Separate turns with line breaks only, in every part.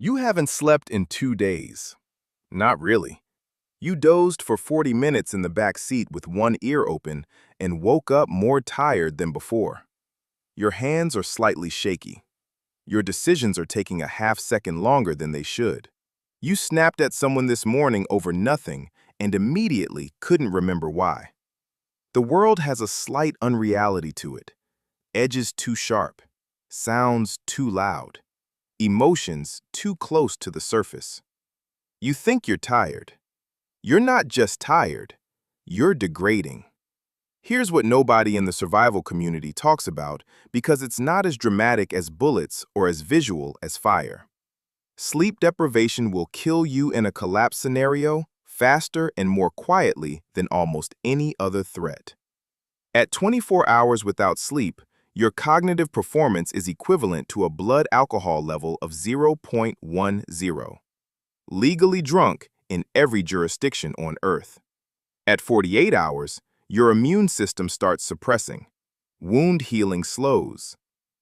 You haven't slept in 2 days. Not really. You dozed for 40 minutes in the back seat with one ear open and woke up more tired than before. Your hands are slightly shaky. Your decisions are taking a half-second longer than they should. You snapped at someone this morning over nothing and immediately couldn't remember why. The world has a slight unreality to it. Edges too sharp. Sounds too loud. Emotions too close to the surface. You think you're tired. You're not just tired, you're degrading. Here's what nobody in the survival community talks about because it's not as dramatic as bullets or as visual as fire. Sleep deprivation will kill you in a collapse scenario faster and more quietly than almost any other threat. At 24 hours without sleep, your cognitive performance is equivalent to a blood alcohol level of 0.10, legally drunk in every jurisdiction on Earth. At 48 hours, your immune system starts suppressing. Wound healing slows.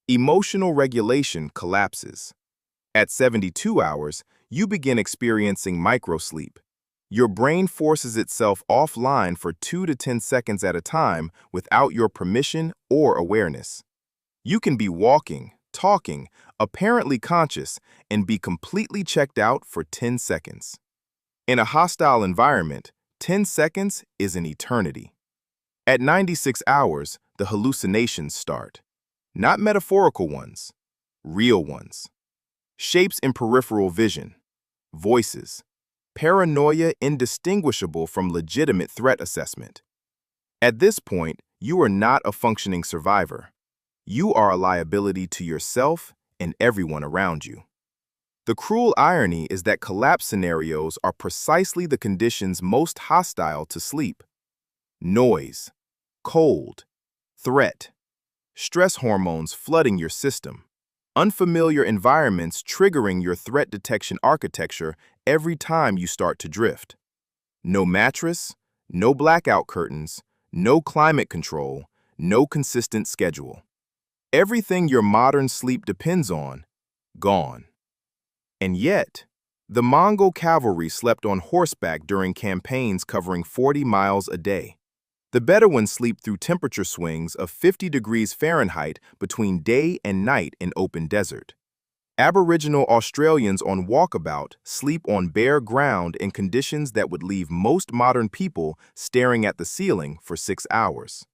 Emotional regulation collapses. At 72 hours, you begin experiencing microsleep. Your brain forces itself offline for 2 to 10 seconds at a time without your permission or awareness. You can be walking, talking, apparently conscious, and be completely checked out for 10 seconds. In a hostile environment, 10 seconds is an eternity. At 96 hours, the hallucinations start. Not metaphorical ones, real ones. Shapes in peripheral vision, voices, paranoia indistinguishable from legitimate threat assessment. At this point, you are not a functioning survivor. You are a liability to yourself and everyone around you. The cruel irony is that collapse scenarios are precisely the conditions most hostile to sleep. Noise, cold, threat, stress hormones flooding your system, unfamiliar environments triggering your threat detection architecture every time you start to drift. No mattress, no blackout curtains, no climate control, no consistent schedule. Everything your modern sleep depends on, gone. And yet, the Mongol cavalry slept on horseback during campaigns covering 40 miles a day. The Bedouin sleep through temperature swings of 50 degrees Fahrenheit between day and night in open desert. Aboriginal Australians on walkabout sleep on bare ground in conditions that would leave most modern people staring at the ceiling for 6 hours.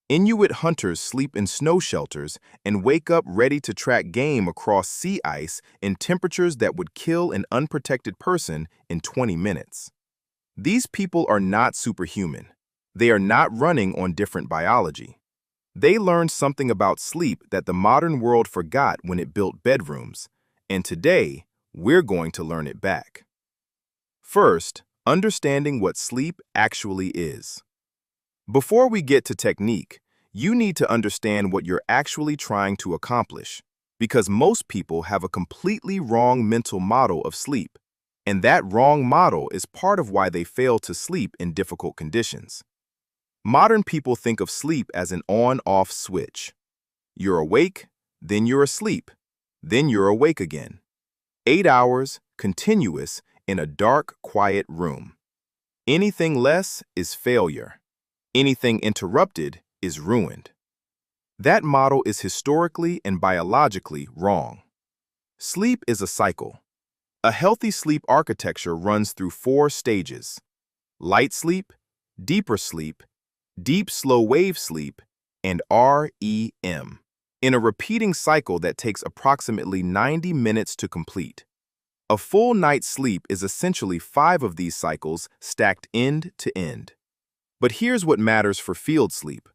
Inuit hunters sleep in snow shelters and wake up ready to track game across sea ice in temperatures that would kill an unprotected person in 20 minutes. These people are not superhuman. They are not running on different biology. They learned something about sleep that the modern world forgot when it built bedrooms, and today, we're going to learn it back. First, understanding what sleep actually is. Before we get to technique, you need to understand what you're actually trying to accomplish, because most people have a completely wrong mental model of sleep, and that wrong model is part of why they fail to sleep in difficult conditions. Modern people think of sleep as an on-off switch. You're awake, then you're asleep, then you're awake again. 8 hours, continuous, in a dark, quiet room. Anything less is failure. Anything interrupted is ruined. That model is historically and biologically wrong. Sleep is a cycle. A healthy sleep architecture runs through 4 stages: light sleep, deeper sleep, deep slow-wave sleep, and REM, in a repeating cycle that takes approximately 90 minutes to complete. A full night's sleep is essentially 5 of these cycles stacked end to end. But here's what matters for field sleep.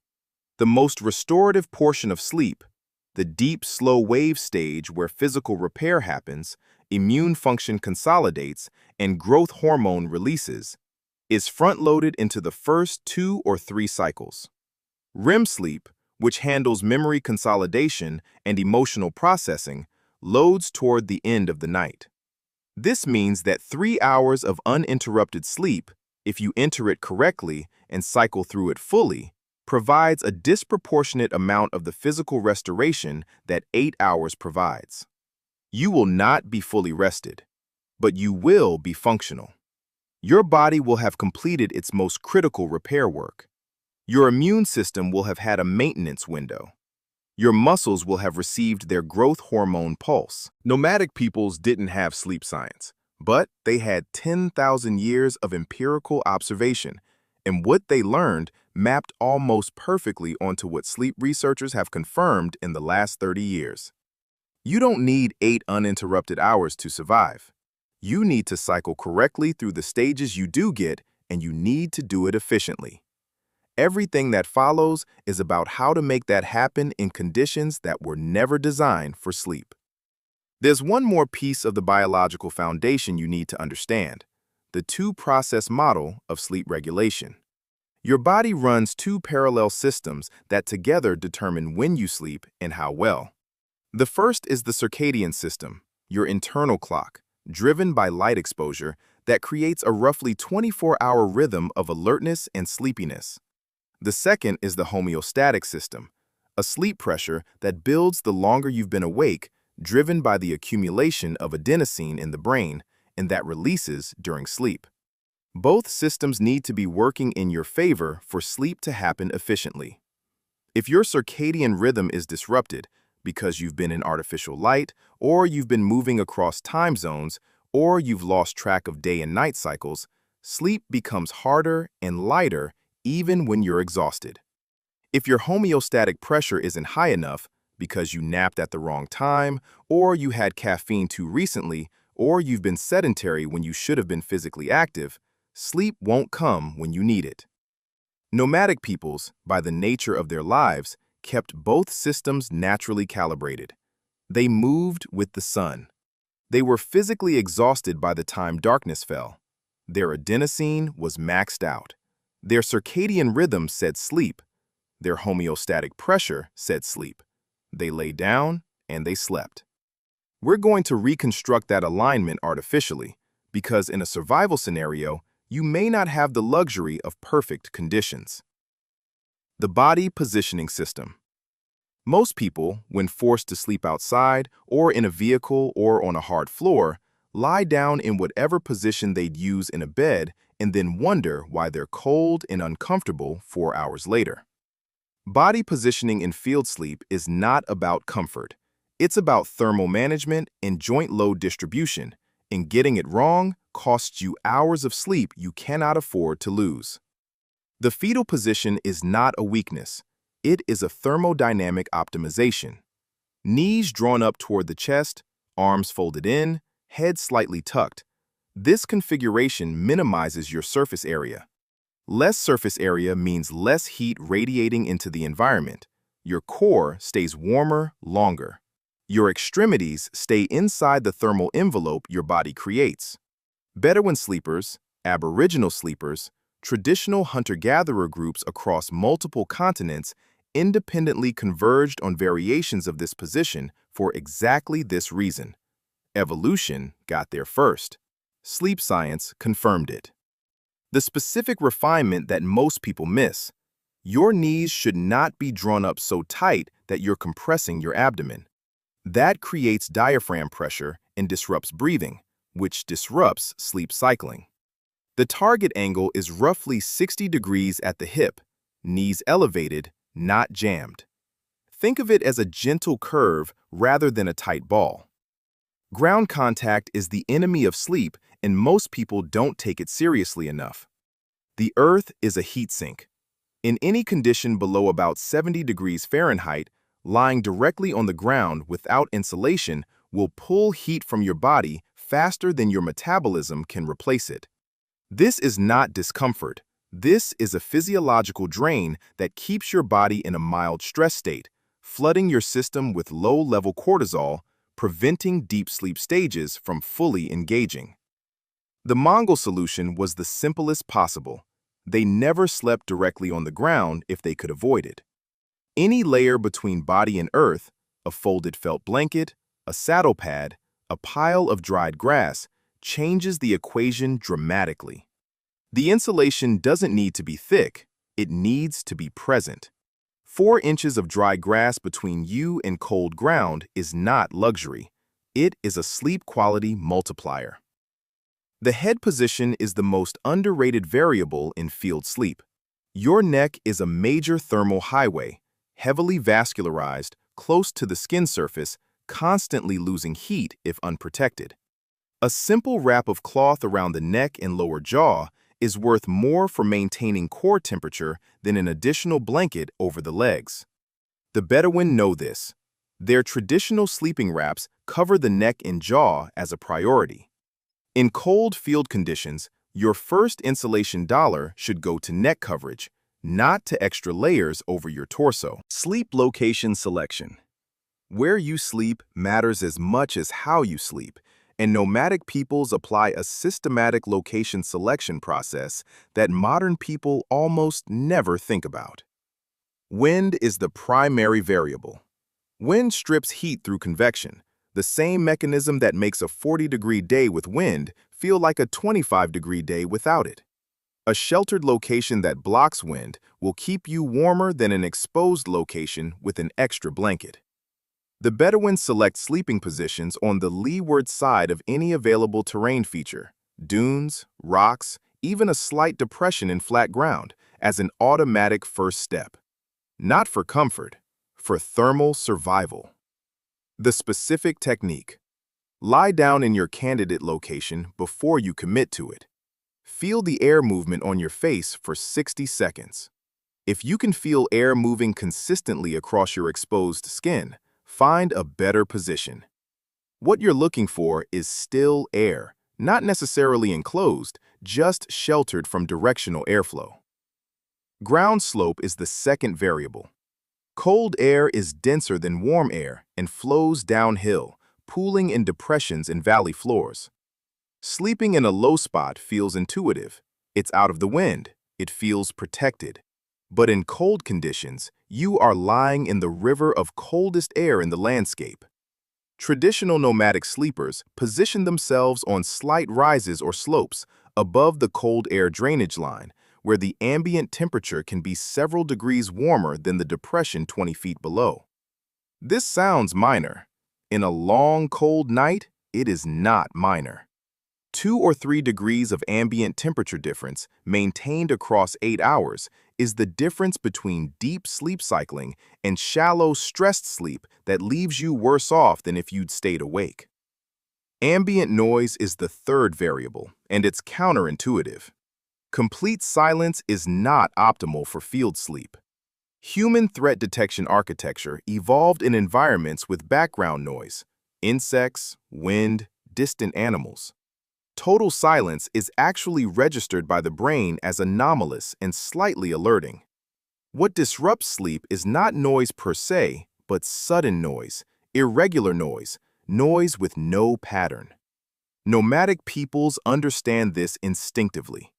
The most restorative portion of sleep, the deep slow-wave stage where physical repair happens, immune function consolidates, and growth hormone releases, is front-loaded into the first 2 or 3 cycles. REM sleep, which handles memory consolidation and emotional processing, loads toward the end of the night. This means that 3 hours of uninterrupted sleep, if you enter it correctly and cycle through it fully, provides a disproportionate amount of the physical restoration that 8 hours provides. You will not be fully rested, but you will be functional. Your body will have completed its most critical repair work. Your immune system will have had a maintenance window. Your muscles will have received their growth hormone pulse. Nomadic peoples didn't have sleep science, but they had 10,000 years of empirical observation, and what they learned mapped almost perfectly onto what sleep researchers have confirmed in the last 30 years. You don't need 8 uninterrupted hours to survive. You need to cycle correctly through the stages you do get, and you need to do it efficiently. Everything that follows is about how to make that happen in conditions that were never designed for sleep. There's one more piece of the biological foundation you need to understand: the two-process model of sleep regulation. Your body runs two parallel systems that together determine when you sleep and how well. The first is the circadian system, your internal clock, driven by light exposure, that creates a roughly 24-hour rhythm of alertness and sleepiness. The second is the homeostatic system, a sleep pressure that builds the longer you've been awake, driven by the accumulation of adenosine in the brain, and that releases during sleep. Both systems need to be working in your favor for sleep to happen efficiently. If your circadian rhythm is disrupted because you've been in artificial light, or you've been moving across time zones, or you've lost track of day and night cycles, sleep becomes harder and lighter even when you're exhausted. If your homeostatic pressure isn't high enough because you napped at the wrong time, or you had caffeine too recently, or you've been sedentary when you should have been physically active, sleep won't come when you need it. Nomadic peoples, by the nature of their lives, kept both systems naturally calibrated. They moved with the sun. They were physically exhausted by the time darkness fell. Their adenosine was maxed out. Their circadian rhythm said sleep. Their homeostatic pressure said sleep. They lay down and they slept. We're going to reconstruct that alignment artificially, because in a survival scenario, you may not have the luxury of perfect conditions. The body positioning system. Most people, when forced to sleep outside or in a vehicle or on a hard floor, lie down in whatever position they'd use in a bed and then wonder why they're cold and uncomfortable 4 hours later. Body positioning in field sleep is not about comfort. It's about thermal management and joint load distribution, and getting it wrong costs you hours of sleep you cannot afford to lose. The fetal position is not a weakness. It is a thermodynamic optimization. Knees drawn up toward the chest, arms folded in, head slightly tucked. This configuration minimizes your surface area. Less surface area means less heat radiating into the environment. Your core stays warmer longer. Your extremities stay inside the thermal envelope your body creates. Bedouin sleepers, Aboriginal sleepers, traditional hunter-gatherer groups across multiple continents independently converged on variations of this position for exactly this reason. Evolution got there first. Sleep science confirmed it. The specific refinement that most people miss: your knees should not be drawn up so tight that you're compressing your abdomen. That creates diaphragm pressure and disrupts breathing, which disrupts sleep cycling. The target angle is roughly 60 degrees at the hip, knees elevated, not jammed. Think of it as a gentle curve rather than a tight ball. Ground contact is the enemy of sleep, and most people don't take it seriously enough. The earth is a heat sink. In any condition below about 70 degrees Fahrenheit, lying directly on the ground without insulation will pull heat from your body faster than your metabolism can replace it. This is not discomfort. This is a physiological drain that keeps your body in a mild stress state, flooding your system with low-level cortisol, preventing deep sleep stages from fully engaging. The Mongol solution was the simplest possible. They never slept directly on the ground if they could avoid it. Any layer between body and earth, a folded felt blanket, a saddle pad, a pile of dried grass, changes the equation dramatically. The insulation doesn't need to be thick, it needs to be present. 4 inches of dry grass between you and cold ground is not luxury. It is a sleep quality multiplier. The head position is the most underrated variable in field sleep. Your neck is a major thermal highway, heavily vascularized, close to the skin surface, constantly losing heat if unprotected. A simple wrap of cloth around the neck and lower jaw is worth more for maintaining core temperature than an additional blanket over the legs. The Bedouin know this. Their traditional sleeping wraps cover the neck and jaw as a priority. In cold field conditions, your first insulation dollar should go to neck coverage, not to extra layers over your torso. Sleep location selection. Where you sleep matters as much as how you sleep, and nomadic peoples apply a systematic location selection process that modern people almost never think about. Wind is the primary variable. Wind strips heat through convection, the same mechanism that makes a 40-degree day with wind feel like a 25-degree day without it. A sheltered location that blocks wind will keep you warmer than an exposed location with an extra blanket. The Bedouins select sleeping positions on the leeward side of any available terrain feature, dunes, rocks, even a slight depression in flat ground, as an automatic first step. Not for comfort, for thermal survival. The specific technique. Lie down in your candidate location before you commit to it. Feel the air movement on your face for 60 seconds. If you can feel air moving consistently across your exposed skin, find a better position. What you're looking for is still air, not necessarily enclosed, just sheltered from directional airflow. Ground slope is the second variable. Cold air is denser than warm air and flows downhill, pooling in depressions and valley floors. Sleeping in a low spot feels intuitive. It's out of the wind. It feels protected. But in cold conditions, you are lying in the river of coldest air in the landscape. Traditional nomadic sleepers position themselves on slight rises or slopes above the cold air drainage line, where the ambient temperature can be several degrees warmer than the depression 20 feet below. This sounds minor. In a long, cold night, it is not minor. 2 or 3 degrees of ambient temperature difference maintained across 8 hours is the difference between deep sleep cycling and shallow, stressed sleep that leaves you worse off than if you'd stayed awake. Ambient noise is the third variable, and it's counterintuitive. Complete silence is not optimal for field sleep. Human threat detection architecture evolved in environments with background noise, insects, wind, distant animals. Total silence is actually registered by the brain as anomalous and slightly alerting. What disrupts sleep is not noise per se, but sudden noise, irregular noise, noise with no pattern. Nomadic peoples understand this instinctively.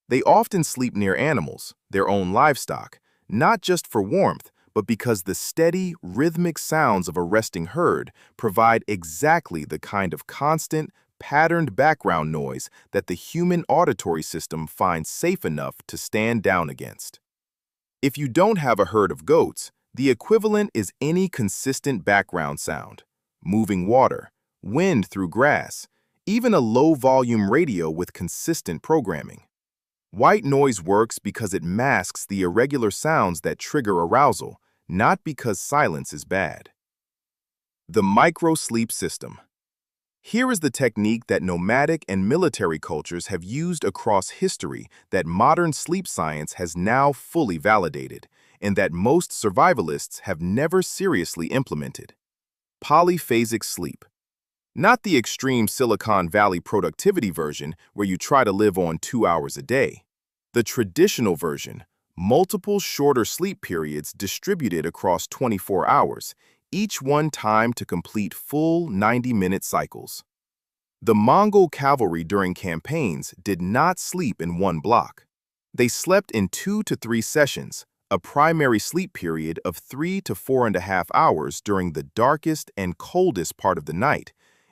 They often sleep near animals, their own livestock, not just for warmth, but because the steady, rhythmic sounds of a resting herd provide exactly the kind of constant, patterned background noise that the human auditory system finds safe enough to stand down against. If you don't have a herd of goats, the equivalent is any consistent background sound, moving water, wind through grass, even a low-volume radio with consistent programming. White noise works because it masks the irregular sounds that trigger arousal, not because silence is bad. The micro-sleep system. Here is the technique that nomadic and military cultures have used across history that modern sleep science has now fully validated, and that most survivalists have never seriously implemented. Polyphasic sleep. Not the extreme Silicon Valley productivity version where you try to live on 2 hours a day. The traditional version, multiple shorter sleep periods distributed across 24 hours, each one timed to complete full 90-minute cycles. The Mongol cavalry during campaigns did not sleep in one block. They slept in 2 to 3 sessions, a primary sleep period of 3 to 4.5 hours during the darkest and coldest part of the night,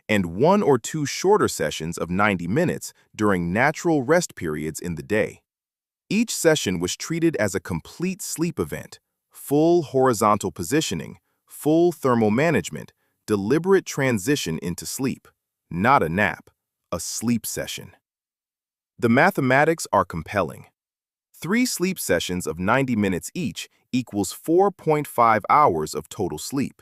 and 1 or 2 shorter sessions of 90 minutes during natural rest periods in the day. Each session was treated as a complete sleep event, full horizontal positioning, full thermal management, deliberate transition into sleep, not a nap, a sleep session. The mathematics are compelling. 3 sleep sessions of 90 minutes each equals 4.5 hours of total sleep.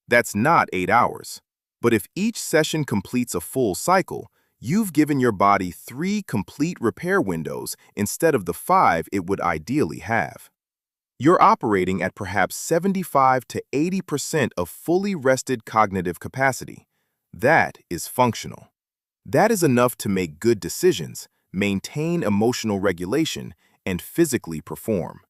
That's not 8 hours. But if each session completes a full cycle, you've given your body 3 complete repair windows instead of the 5 it would ideally have. You're operating at perhaps 75 to 80% of fully rested cognitive capacity. That is functional. That is enough to make good decisions, maintain emotional regulation, and physically perform.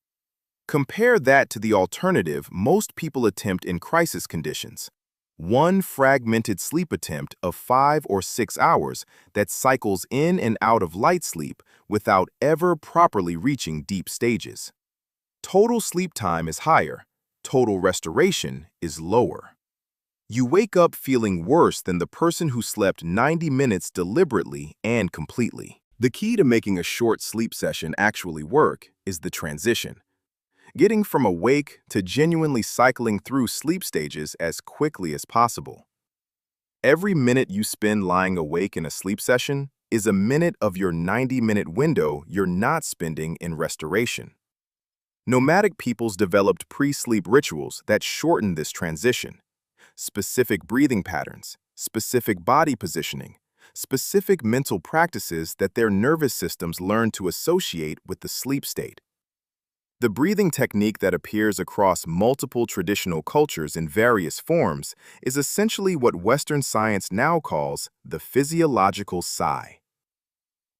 Compare that to the alternative most people attempt in crisis conditions. One fragmented sleep attempt of 5 or 6 hours that cycles in and out of light sleep without ever properly reaching deep stages. Total sleep time is higher, total restoration is lower. You wake up feeling worse than the person who slept 90 minutes deliberately and completely. The key to making a short sleep session actually work is the transition. Getting from awake to genuinely cycling through sleep stages as quickly as possible. Every minute you spend lying awake in a sleep session is a minute of your 90-minute window you're not spending in restoration. Nomadic peoples developed pre-sleep rituals that shorten this transition. Specific breathing patterns, specific body positioning, specific mental practices that their nervous systems learn to associate with the sleep state. The breathing technique that appears across multiple traditional cultures in various forms is essentially what Western science now calls the physiological sigh.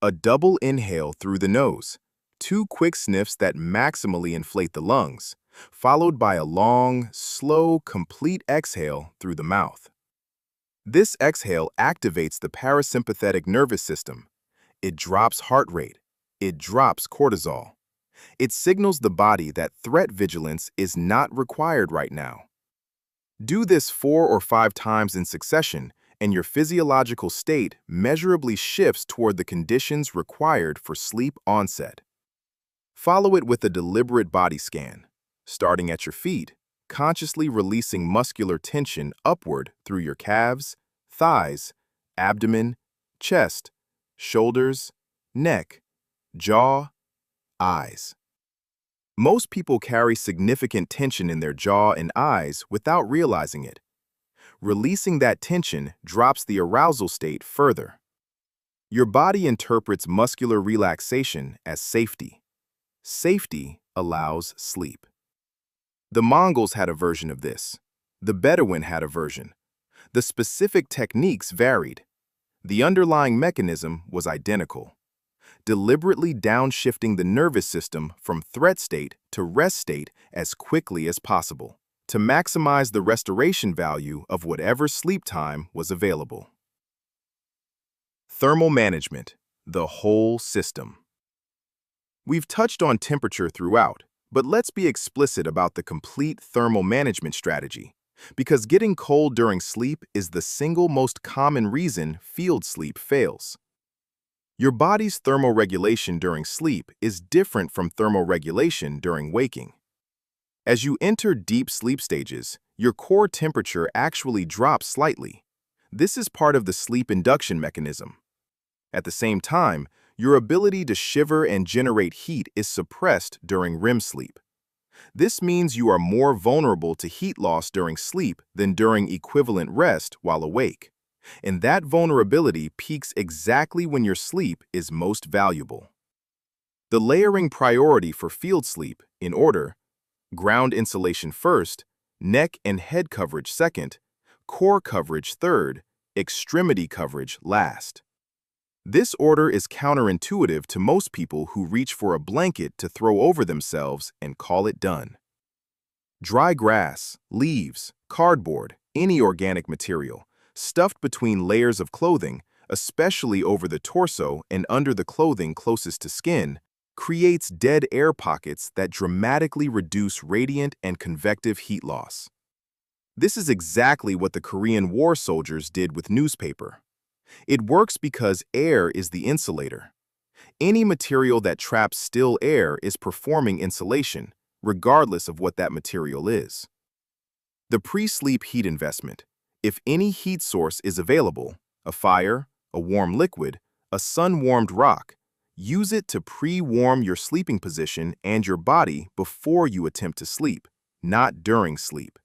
A double inhale through the nose, 2 quick sniffs that maximally inflate the lungs, followed by a long, slow, complete exhale through the mouth. This exhale activates the parasympathetic nervous system. It drops heart rate. It drops cortisol. It signals the body that threat vigilance is not required right now. Do this 4 or 5 times in succession, and your physiological state measurably shifts toward the conditions required for sleep onset. Follow it with a deliberate body scan, starting at your feet, consciously releasing muscular tension upward through your calves, thighs, abdomen, chest, shoulders, neck, jaw, eyes. Most people carry significant tension in their jaw and eyes without realizing it. Releasing that tension drops the arousal state further. Your body interprets muscular relaxation as safety. Safety allows sleep. The Mongols had a version of this. The Bedouin had a version. The specific techniques varied. The underlying mechanism was identical. Deliberately downshifting the nervous system from threat state to rest state as quickly as possible, to maximize the restoration value of whatever sleep time was available. Thermal management, the whole system. We've touched on temperature throughout, but let's be explicit about the complete thermal management strategy, because getting cold during sleep is the single most common reason field sleep fails. Your body's thermal regulation during sleep is different from thermal regulation during waking. As you enter deep sleep stages, your core temperature actually drops slightly. This is part of the sleep induction mechanism. At the same time, your ability to shiver and generate heat is suppressed during REM sleep. This means you are more vulnerable to heat loss during sleep than during equivalent rest while awake. And that vulnerability peaks exactly when your sleep is most valuable. The layering priority for field sleep, in order: ground insulation first, neck and head coverage second, core coverage third, extremity coverage last. This order is counterintuitive to most people who reach for a blanket to throw over themselves and call it done. Dry grass, leaves, cardboard, any organic material, stuffed between layers of clothing, especially over the torso and under the clothing closest to skin, creates dead air pockets that dramatically reduce radiant and convective heat loss. This is exactly what the Korean War soldiers did with newspaper. It works because air is the insulator. Any material that traps still air is performing insulation, regardless of what that material is. The pre-sleep heat investment. If any heat source is available, a fire, a warm liquid, a sun-warmed rock, use it to pre-warm your sleeping position and your body before you attempt to sleep, not during sleep.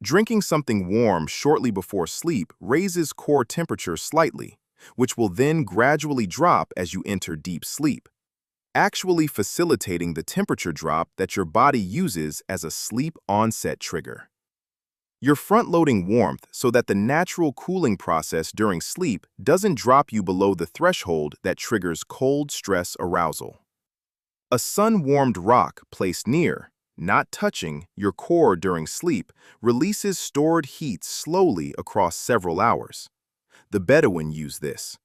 Drinking something warm shortly before sleep raises core temperature slightly, which will then gradually drop as you enter deep sleep, actually facilitating the temperature drop that your body uses as a sleep onset trigger. You're front-loading warmth so that the natural cooling process during sleep doesn't drop you below the threshold that triggers cold stress arousal. A sun-warmed rock placed near, not touching, your core during sleep releases stored heat slowly across several hours. The Bedouin use this.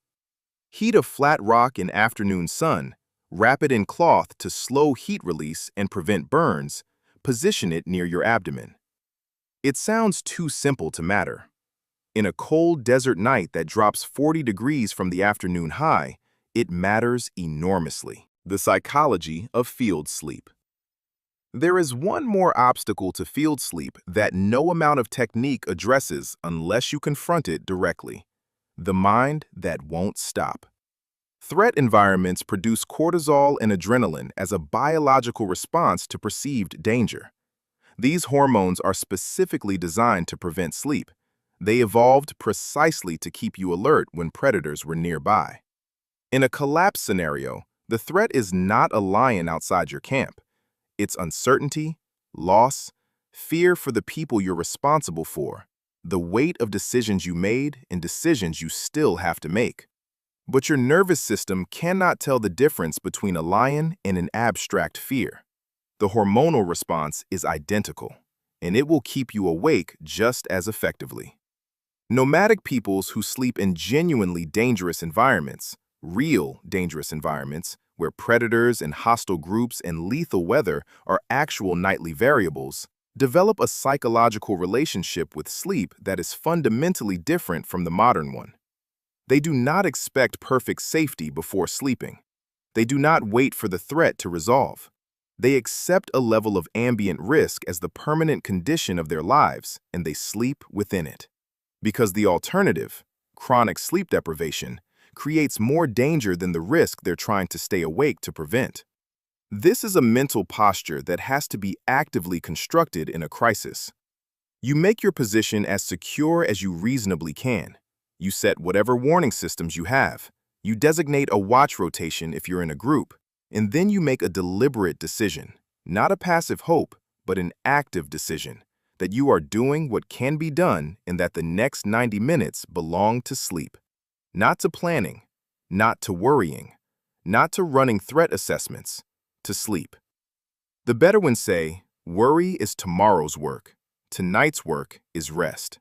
Heat a flat rock in afternoon sun, wrap it in cloth to slow heat release and prevent burns, position it near your abdomen. It sounds too simple to matter. In a cold desert night that drops 40 degrees from the afternoon high, it matters enormously. The psychology of field sleep. There is one more obstacle to field sleep that no amount of technique addresses unless you confront it directly: the mind that won't stop. Threat environments produce cortisol and adrenaline as a biological response to perceived danger. These hormones are specifically designed to prevent sleep. They evolved precisely to keep you alert when predators were nearby. In a collapse scenario, the threat is not a lion outside your camp. It's uncertainty, loss, fear for the people you're responsible for, the weight of decisions you made and decisions you still have to make. But your nervous system cannot tell the difference between a lion and an abstract fear. The hormonal response is identical, and it will keep you awake just as effectively. Nomadic peoples who sleep in genuinely dangerous environments, real dangerous environments, where predators and hostile groups and lethal weather are actual nightly variables, develop a psychological relationship with sleep that is fundamentally different from the modern one. They do not expect perfect safety before sleeping. They do not wait for the threat to resolve. They accept a level of ambient risk as the permanent condition of their lives, and they sleep within it. Because the alternative, chronic sleep deprivation, creates more danger than the risk they're trying to stay awake to prevent. This is a mental posture that has to be actively constructed in a crisis. You make your position as secure as you reasonably can. You set whatever warning systems you have. You designate a watch rotation if you're in a group. And then you make a deliberate decision, not a passive hope, but an active decision, that you are doing what can be done and that the next 90 minutes belong to sleep. Not to planning, not to worrying, not to running threat assessments, to sleep. The Bedouins say, worry is tomorrow's work, tonight's work is rest.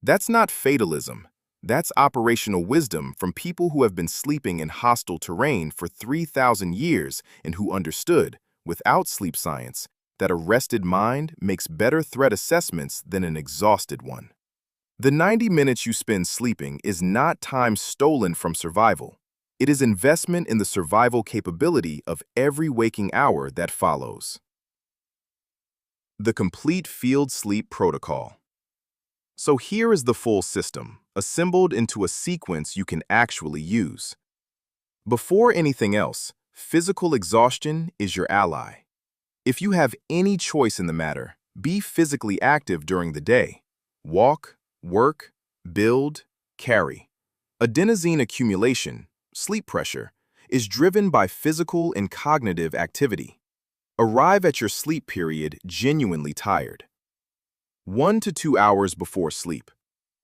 That's not fatalism. That's operational wisdom from people who have been sleeping in hostile terrain for 3,000 years and who understood, without sleep science, that a rested mind makes better threat assessments than an exhausted one. The 90 minutes you spend sleeping is not time stolen from survival. It is investment in the survival capability of every waking hour that follows. The complete field sleep protocol. So here is the full system, assembled into a sequence you can actually use. Before anything else, physical exhaustion is your ally. If you have any choice in the matter, be physically active during the day. Walk, work, build, carry. Adenosine accumulation, sleep pressure, is driven by physical and cognitive activity. Arrive at your sleep period genuinely tired. 1 to 2 hours before sleep.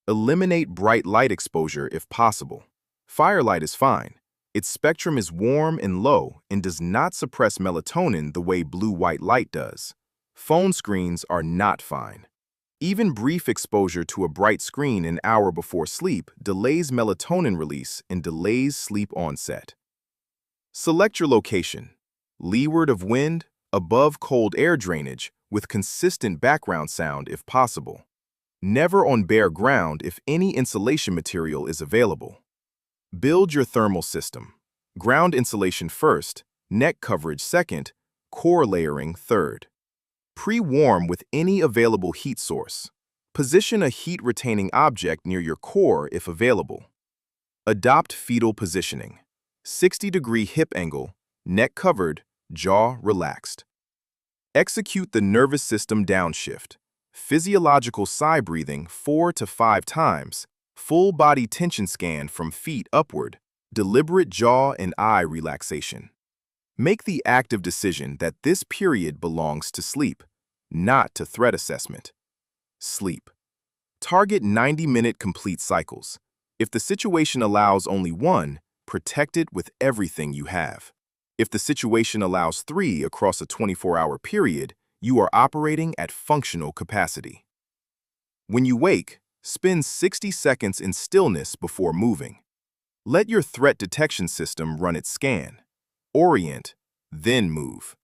Eliminate bright light exposure if possible. Firelight is fine. Its spectrum is warm and low and does not suppress melatonin the way blue-white light does. Phone screens are not fine. Even brief exposure to a bright screen an hour before sleep delays melatonin release and delays sleep onset. Select your location. Leeward of wind, above cold air drainage, with consistent background sound if possible. Never on bare ground if any insulation material is available. Build your thermal system. Ground insulation first, neck coverage second, core layering third. Pre-warm with any available heat source. Position a heat-retaining object near your core if available. Adopt fetal positioning. 60-degree hip angle, neck covered, jaw relaxed. Execute the nervous system downshift. Physiological sigh breathing 4 to 5 times. Full body tension scan from feet upward. Deliberate jaw and eye relaxation. Make the active decision that this period belongs to sleep, not to threat assessment. Sleep. Target 90-minute complete cycles. If the situation allows only one, protect it with everything you have. If the situation allows 3 across a 24-hour period, you are operating at functional capacity. When you wake, spend 60 seconds in stillness before moving. Let your threat detection system run its scan. Orient, then move.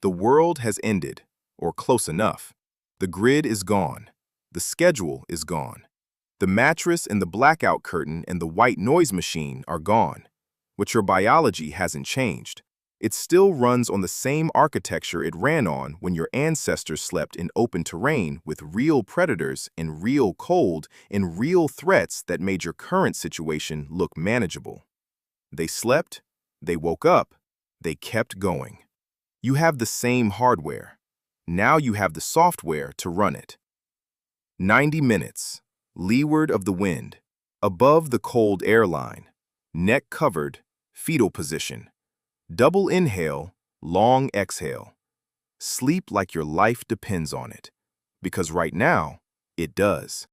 The world has ended, or close enough. The grid is gone. The schedule is gone. The mattress and the blackout curtain and the white noise machine are gone. But your biology hasn't changed. It still runs on the same architecture it ran on when your ancestors slept in open terrain with real predators and real cold and real threats that made your current situation look manageable. They slept, they woke up, they kept going. You have the same hardware. Now you have the software to run it. 90 minutes, leeward of the wind, above the cold air line, neck covered, fetal position. Double inhale, long exhale. Sleep like your life depends on it, because right now, it does.